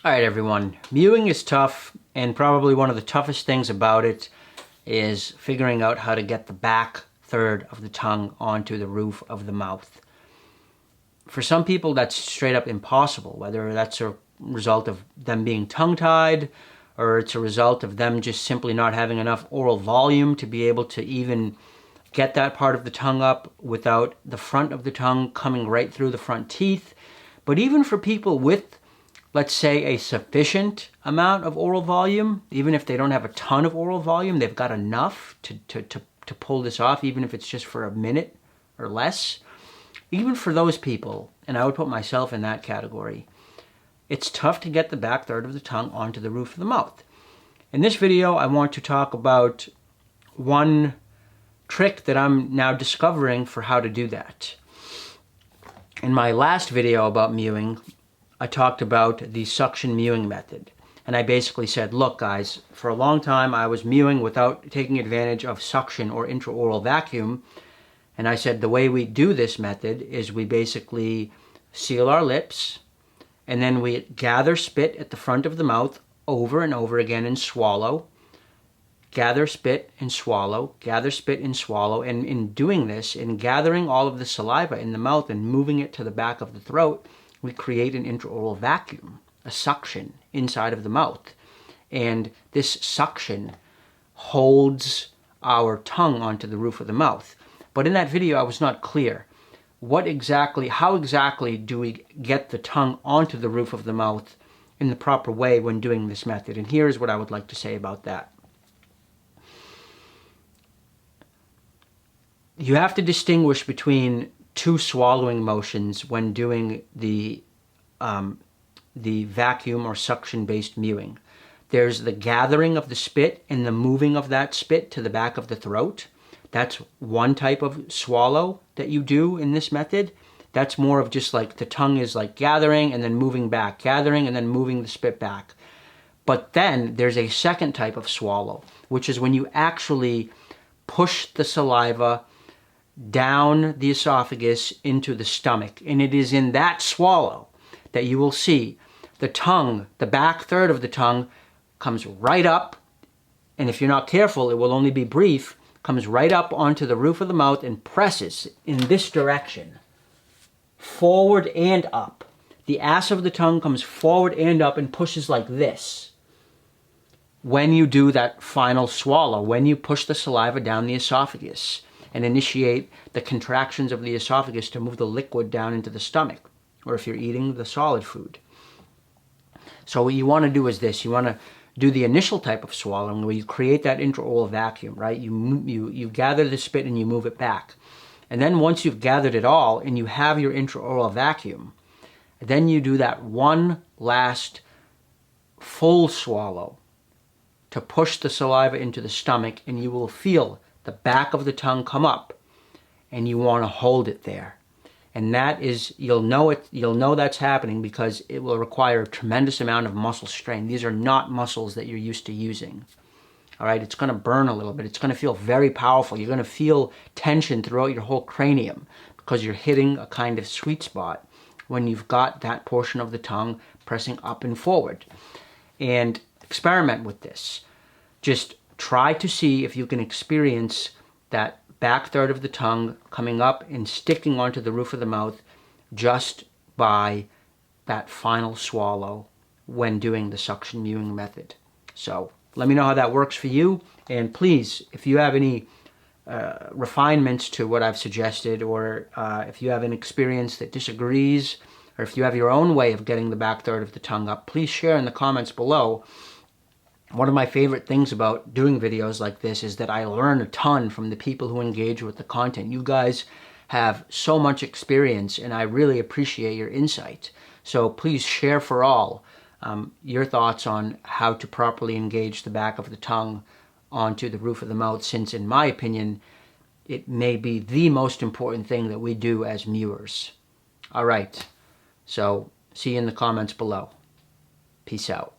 All right, everyone. Mewing is tough, and probably one of the toughest things about it is figuring out how to get the back third of the tongue onto the roof of the mouth. For some people, that's straight up impossible, whether that's a result of them being tongue-tied or it's a result of them just simply not having enough oral volume to be able to even get that part of the tongue up without the front of the tongue coming right through the front teeth. But even for people with, let's say, a sufficient amount of oral volume, even if they don't have a ton of oral volume, they've got enough to pull this off, even if it's just for a minute or less. Even for those people, and I would put myself in that category, it's tough to get the back third of the tongue onto the roof of the mouth. In this video, I want to talk about one trick that I'm now discovering for how to do that. In my last video about mewing, I talked about the suction mewing method. And I basically said, look guys, for a long time I was mewing without taking advantage of suction or intraoral vacuum. And I said the way we do this method is we basically seal our lips and then we gather spit at the front of the mouth over and over again and swallow. Gather spit and swallow, gather spit and swallow. And in doing this, in gathering all of the saliva in the mouth and moving it to the back of the throat, we create an intraoral vacuum, a suction inside of the mouth. And this suction holds our tongue onto the roof of the mouth. But in that video, I was not clear. How exactly do we get the tongue onto the roof of the mouth in the proper way when doing this method? And here's what I would like to say about that. You have to distinguish between two swallowing motions when doing the vacuum or suction-based mewing. There's the gathering of the spit and the moving of that spit to the back of the throat. That's one type of swallow that you do in this method. That's more of just like the tongue is like gathering and then moving back, gathering and then moving the spit back. But then there's a second type of swallow, which is when you actually push the saliva down the esophagus into the stomach. And it is in that swallow that you will see the tongue, the back third of the tongue, comes right up. And if you're not careful, it will only be brief, comes right up onto the roof of the mouth and presses in this direction, forward and up. The ass of the tongue comes forward and up and pushes like this. When you do that final swallow, when you push the saliva down the esophagus and initiate the contractions of the esophagus to move the liquid down into the stomach, or if you're eating the solid food. So what you want to do is this. You want to do the initial type of swallowing where you create that intraoral vacuum, right? You gather the spit and you move it back. And then once you've gathered it all and you have your intraoral vacuum, then you do that one last full swallow to push the saliva into the stomach, and you will feel the back of the tongue come up, and you want to hold it there. And that is, you'll know that's happening because it will require a tremendous amount of muscle strain. These are not muscles that you're used to using. All right, it's going to burn a little bit. It's going to feel very powerful. You're going to feel tension throughout your whole cranium because you're hitting a kind of sweet spot when you've got that portion of the tongue pressing up and forward. And experiment with this. Just try to see if you can experience that back third of the tongue coming up and sticking onto the roof of the mouth just by that final swallow when doing the suction mewing method. So let me know how that works for you. And please, if you have any refinements to what I've suggested, or if you have an experience that disagrees, or if you have your own way of getting the back third of the tongue up, please share in the comments below. One of my favorite things about doing videos like this is that I learn a ton from the people who engage with the content. You guys have so much experience, and I really appreciate your insight. So please share for all your thoughts on how to properly engage the back of the tongue onto the roof of the mouth, since in my opinion, it may be the most important thing that we do as mewers. All right, so see you in the comments below. Peace out.